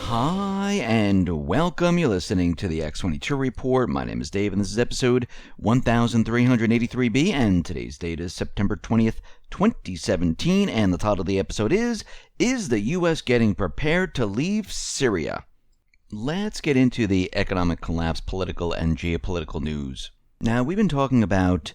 Hi, and welcome. You're listening to the X22 Report. My name is Dave, and this is episode 1383B, and today's date is September 20th, 2017, and the title of the episode is the U.S. Getting Prepared to Leave Syria? Let's get into the economic collapse, political, and geopolitical news. Now, we've been talking about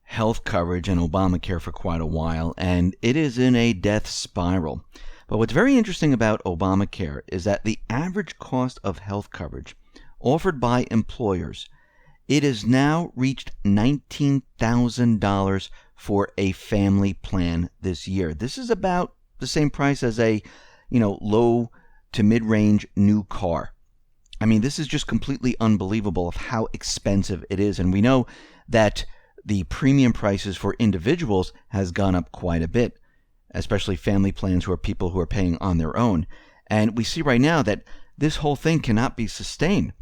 health coverage and Obamacare for quite a while, and it is in a death spiral. But what's very interesting about Obamacare is that the average cost of health coverage offered by employers, it has now reached $19,000 for a family plan this year. This is about the same price as a, low to mid-range new car. I mean, this is just completely unbelievable of how expensive it is. And we know that the premium prices for individuals has gone up quite a bit, especially family plans who are people who are paying on their own. And we see right now that this whole thing cannot be sustained.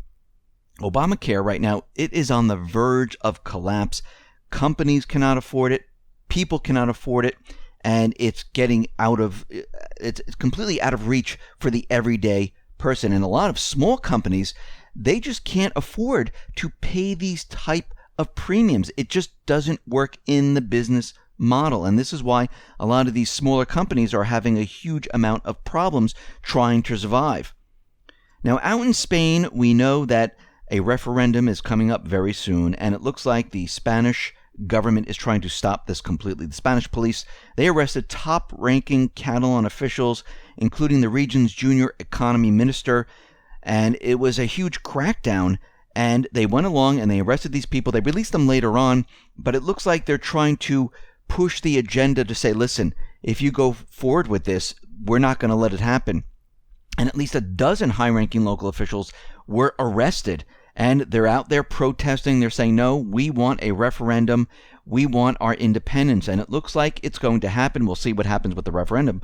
Obamacare right now, it is on the verge of collapse. Companies cannot afford it. People cannot afford it. And it's it's completely out of reach for the everyday person. And a lot of small companies, they just can't afford to pay these type of premiums. It just doesn't work in the business model. And this is why a lot of these smaller companies are having a huge amount of problems trying to survive. Now, out in Spain, we know that a referendum is coming up very soon, and it looks like the Spanish government is trying to stop this completely. The Spanish police, they arrested top-ranking Catalan officials, including the region's junior economy minister, and it was a huge crackdown. And they went along and they arrested these people. They released them later on, but it looks like they're trying to push the agenda to say, listen, if you go forward with this, we're not going to let it happen. And at least a dozen high-ranking local officials were arrested, and they're out there protesting. They're saying, no, we want a referendum. We want our independence. And it looks like it's going to happen. We'll see what happens with the referendum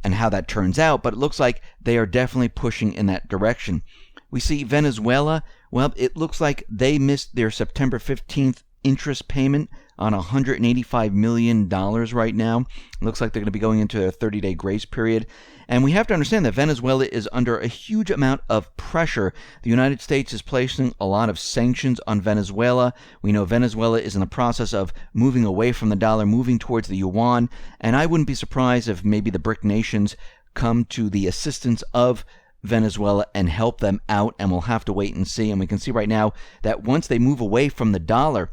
and how that turns out, but it looks like they are definitely pushing in that direction. We see Venezuela. Well, it looks like they missed their September 15th interest payment on $185 million right now. It looks like they're going to be going into a 30-day grace period. And we have to understand that Venezuela is under a huge amount of pressure. The United States is placing a lot of sanctions on Venezuela. We know Venezuela is in the process of moving away from the dollar, moving towards the yuan. And I wouldn't be surprised if maybe the BRIC nations come to the assistance of Venezuela and help them out, and we'll have to wait and see. And we can see right now that once they move away from the dollar,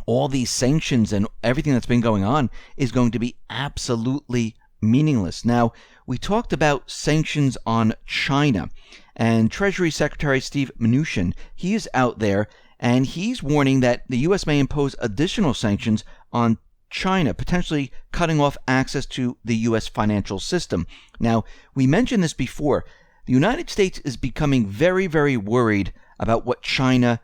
all these sanctions and everything that's been going on is going to be absolutely meaningless. Now, we talked about sanctions on China, and Treasury Secretary Steve Mnuchin, he is out there, and he's warning that the U.S. may impose additional sanctions on China, potentially cutting off access to the U.S. financial system. Now, we mentioned this before. The United States is becoming very, very worried about what China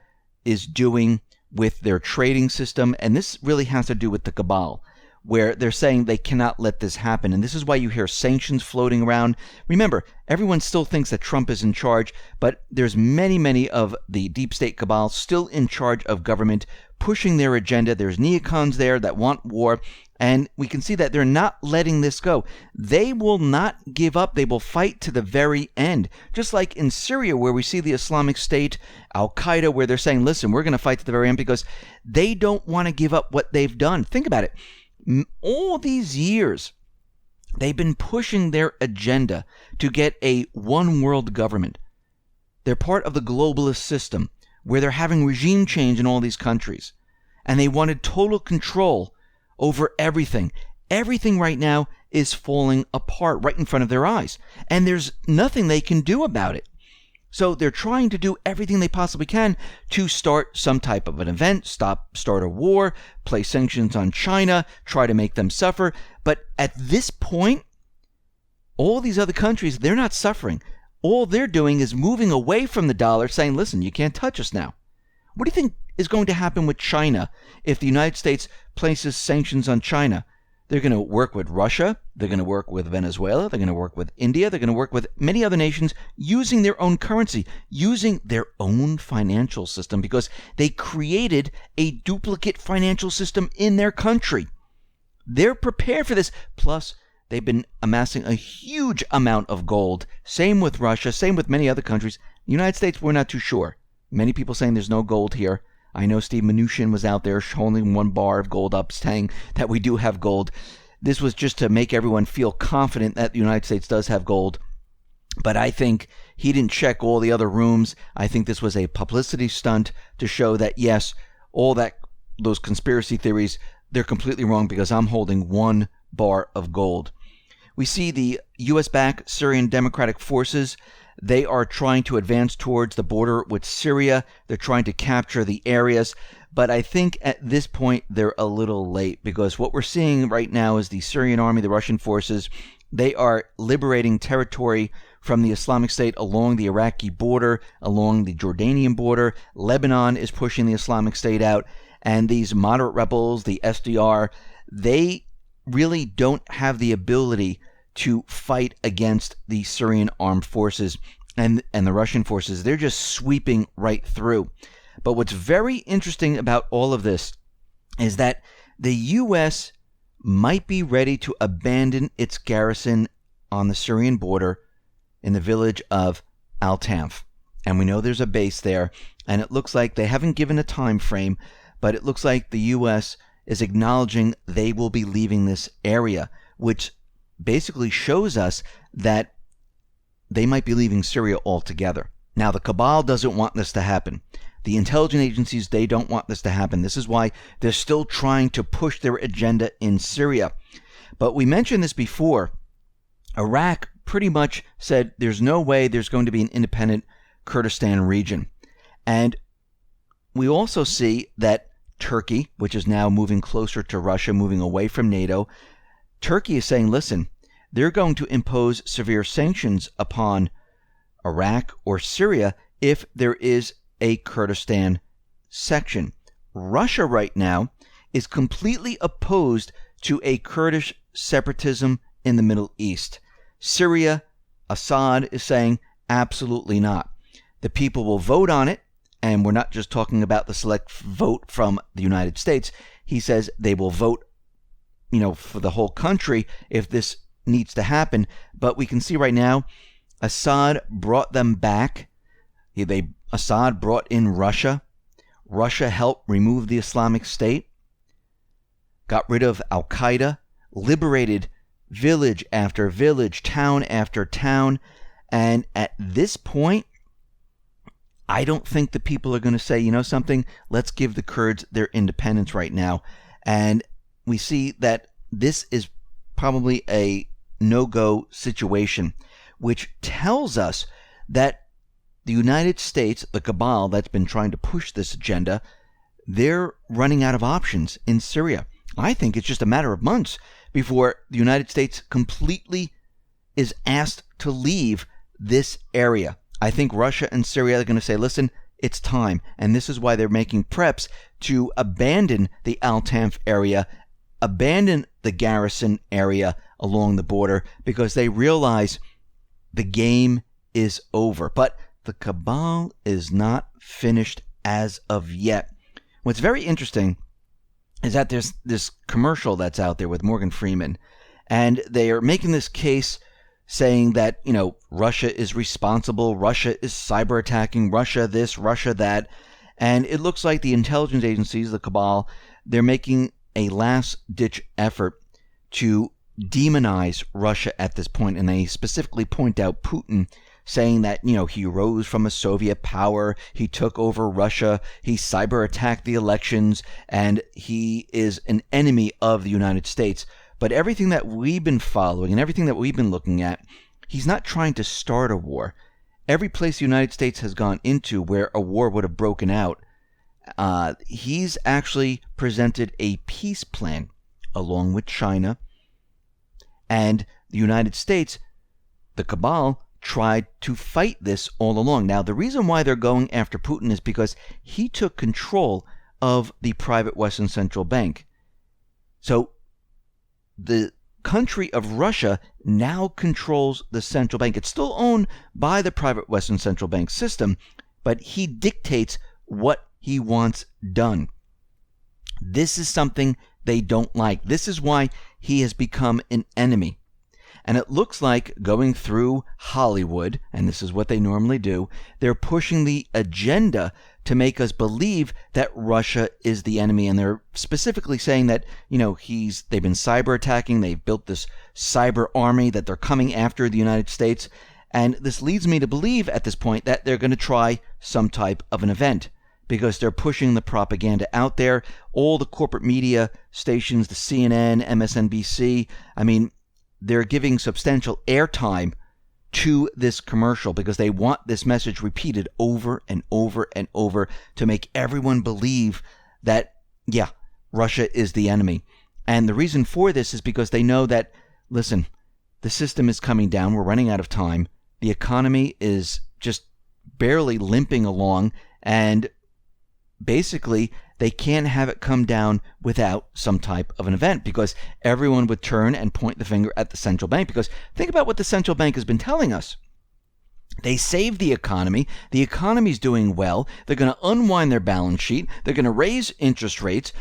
is doing with their trading system, and this really has to do with the cabal, where they're saying they cannot let this happen. And this is why you hear sanctions floating around. Remember, everyone still thinks that Trump is in charge, but there's many of the deep state cabal still in charge of government, pushing their agenda. There's neocons there that want war, and we can see that they're not letting this go. They will not give up. They will fight to the very end. Just like in Syria, where we see the Islamic State, Al-Qaeda, where they're saying, listen, we're going to fight to the very end because they don't want to give up what they've done. Think about it. All these years, they've been pushing their agenda to get a one-world government. They're part of the globalist system, where they're having regime change in all these countries. And they wanted total control over everything. Everything right now is falling apart right in front of their eyes. And there's nothing they can do about it. So they're trying to do everything they possibly can to start some type of an event, start a war, place sanctions on China, try to make them suffer. But at this point, all these other countries, they're not suffering. All they're doing is moving away from the dollar, saying, listen, you can't touch us now. What do you think is going to happen with China if the United States places sanctions on China? They're going to work with Russia. They're going to work with Venezuela. They're going to work with India. They're going to work with many other nations using their own currency, using their own financial system, because they created a duplicate financial system in their country. They're prepared for this. Plus, They've been amassing a huge amount of gold. Same with Russia, same with many other countries. The United States, we're not too sure. Many people saying there's no gold here. I know Steve Mnuchin was out there holding one bar of gold up, saying that we do have gold. This was just to make everyone feel confident that the United States does have gold. But I think he didn't check all the other rooms. I think this was a publicity stunt to show that, yes, all those conspiracy theories, they're completely wrong because I'm holding one bar of gold. We see the U.S.-backed Syrian Democratic Forces. They are trying to advance towards the border with Syria. They're trying to capture the areas. But I think at this point, they're a little late because what we're seeing right now is the Syrian army, the Russian forces, they are liberating territory from the Islamic State along the Iraqi border, along the Jordanian border. Lebanon is pushing the Islamic State out. And these moderate rebels, the SDR, they really don't have the ability to fight against the Syrian armed forces and the Russian forces. They're just sweeping right through. But what's very interesting about all of this is that the U.S. might be ready to abandon its garrison on the Syrian border in the village of Al-Tanf. And we know there's a base there, and it looks like they haven't given a time frame, but it looks like the U.S. is acknowledging they will be leaving this area, which basically shows us that they might be leaving Syria altogether. Now, the cabal doesn't want this to happen. The intelligence agencies, they don't want this to happen. This is why they're still trying to push their agenda in Syria. But we mentioned this before. Iraq pretty much said there's no way there's going to be an independent Kurdistan region. And we also see that Turkey, which is now moving closer to Russia, moving away from NATO, Turkey is saying, listen, they're going to impose severe sanctions upon Iraq or Syria if there is a Kurdistan section. Russia right now is completely opposed to a Kurdish separatism in the Middle East. Syria, Assad is saying absolutely not. The people will vote on it, and we're not just talking about the select vote from the United States. He says they will vote, for the whole country if this needs to happen. But we can see right now, Assad brought them back. Assad brought in Russia. Russia helped remove the Islamic State, got rid of Al-Qaeda, liberated village after village, town after town. And at this point, I don't think the people are going to say, something, let's give the Kurds their independence right now. And we see that this is probably a no-go situation, which tells us that the United States, the cabal that's been trying to push this agenda, they're running out of options in Syria. I think it's just a matter of months before the United States completely is asked to leave this area. I think Russia and Syria are going to say, listen, it's time. And this is why they're making preps to abandon the Al-Tanf area, abandon the garrison area along the border, because they realize the game is over. But the cabal is not finished as of yet. What's very interesting is that there's this commercial that's out there with Morgan Freeman, and they are making this case saying that, Russia is responsible, Russia is cyber attacking, Russia this, Russia that. And it looks like the intelligence agencies, the cabal, they're making a last-ditch effort to demonize Russia at this point. And they specifically point out Putin, saying that, he rose from a Soviet power, he took over Russia, he cyber attacked the elections, and he is an enemy of the United States. But everything that we've been following and everything that we've been looking at, he's not trying to start a war. Every place the United States has gone into where a war would have broken out, he's actually presented a peace plan along with China. And the United States, the cabal, tried to fight this all along. Now, the reason why they're going after Putin is because he took control of the private Western Central Bank. So the country of Russia now controls the central bank. It's still owned by the private Western Central Bank system, but he dictates what he wants done. This is something they don't like. This is why he has become an enemy. And it looks like going through Hollywood, and this is what they normally do, they're pushing the agenda to make us believe that Russia is the enemy. And they're specifically saying that, they've been cyber attacking, they've built this cyber army, that they're coming after the United States. And this leads me to believe at this point that they're going to try some type of an event, because they're pushing the propaganda out there. All the corporate media stations, the CNN, MSNBC, they're giving substantial airtime to this commercial because they want this message repeated over and over and over to make everyone believe that, Russia is the enemy. And the reason for this is because they know that, listen, the system is coming down. We're running out of time. The economy is just barely limping along, and basically they can't have it come down without some type of an event, because everyone would turn and point the finger at the central bank. Because think about what the central bank has been telling us. They saved the economy. The economy's doing well. They're going to unwind their balance sheet. They're going to raise interest rates.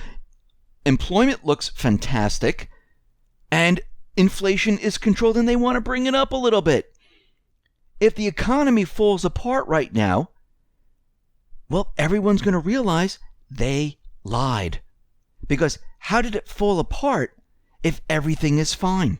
Employment looks fantastic. And inflation is controlled, and they want to bring it up a little bit. If the economy falls apart right now, well, everyone's going to realize they lied. Because how did it fall apart if everything is fine?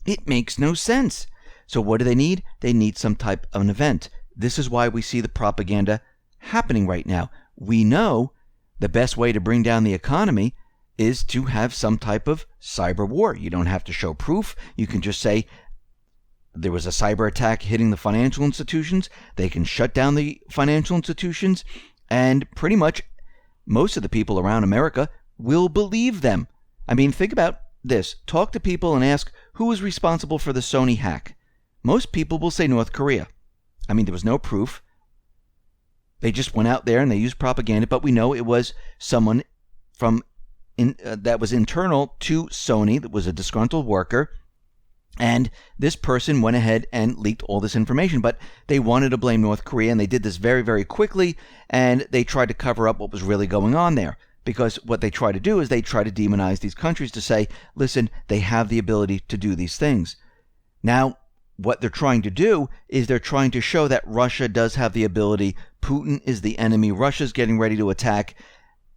It makes no sense. So what do they need? They need some type of an event. This is why we see the propaganda happening right now. We know the best way to bring down the economy is to have some type of cyber war. You don't have to show proof. You can just say there was a cyber attack hitting the financial institutions. They can shut down the financial institutions, and pretty much most of the people around America will believe them. Think about this. Talk to people and ask who was responsible for the Sony hack. Most people will say North Korea. There was no proof. They just went out there and they used propaganda, but we know it was someone that was internal to Sony, that was a disgruntled worker. And this person went ahead and leaked all this information, but they wanted to blame North Korea, and they did this very, very quickly, and they tried to cover up what was really going on there. Because what they try to do is they try to demonize these countries to say, listen, they have the ability to do these things. Now, what they're trying to do is they're trying to show that Russia does have the ability. Putin is the enemy. Russia's getting ready to attack.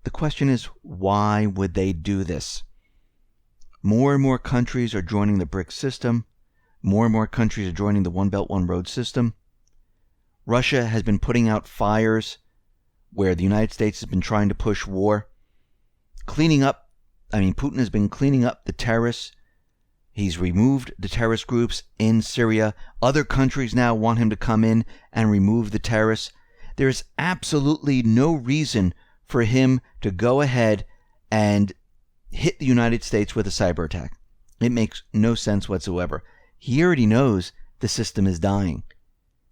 The question is, why would they do this? More and more countries are joining the BRICS system. More and more countries are joining the One Belt, One Road system. Russia has been putting out fires where the United States has been trying to push war. Putin has been cleaning up the terrorists. He's removed the terrorist groups in Syria. Other countries now want him to come in and remove the terrorists. There's absolutely no reason for him to go ahead and hit the United States with a cyber attack. It makes no sense whatsoever. He already knows the system is dying.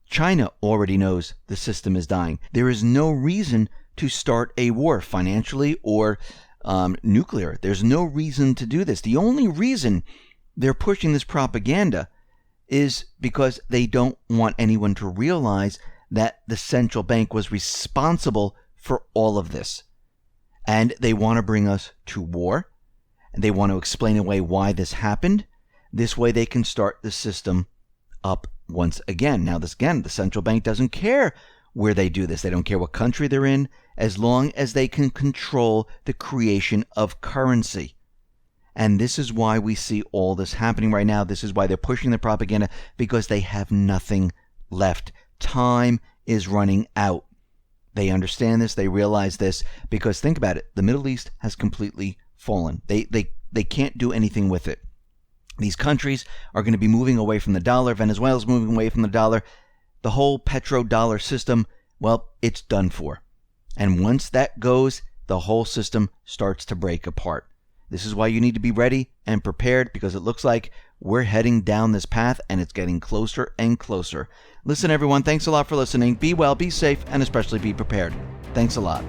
China already knows the system is dying. There is no reason to start a war, financially or nuclear. There's no reason to do this. The only reason they're pushing this propaganda is because they don't want anyone to realize that the central bank was responsible for all of this. And they want to bring us to war. And they want to explain away why this happened. This way they can start the system up once again. Now, the central bank doesn't care where they do this. They don't care what country they're in, as long as they can control the creation of currency. And this is why we see all this happening right now. This is why they're pushing the propaganda, because they have nothing left. Time is running out. They understand this. They realize this, because think about it. The Middle East has completely fallen. They can't do anything with it. These countries are going to be moving away from the dollar. Venezuela's moving away from the dollar. The whole petrodollar system, well, it's done for. And once that goes, the whole system starts to break apart. This is why you need to be ready and prepared, because it looks like we're heading down this path and it's getting closer and closer. Listen, everyone, thanks a lot for listening. Be well, be safe, and especially be prepared. Thanks a lot.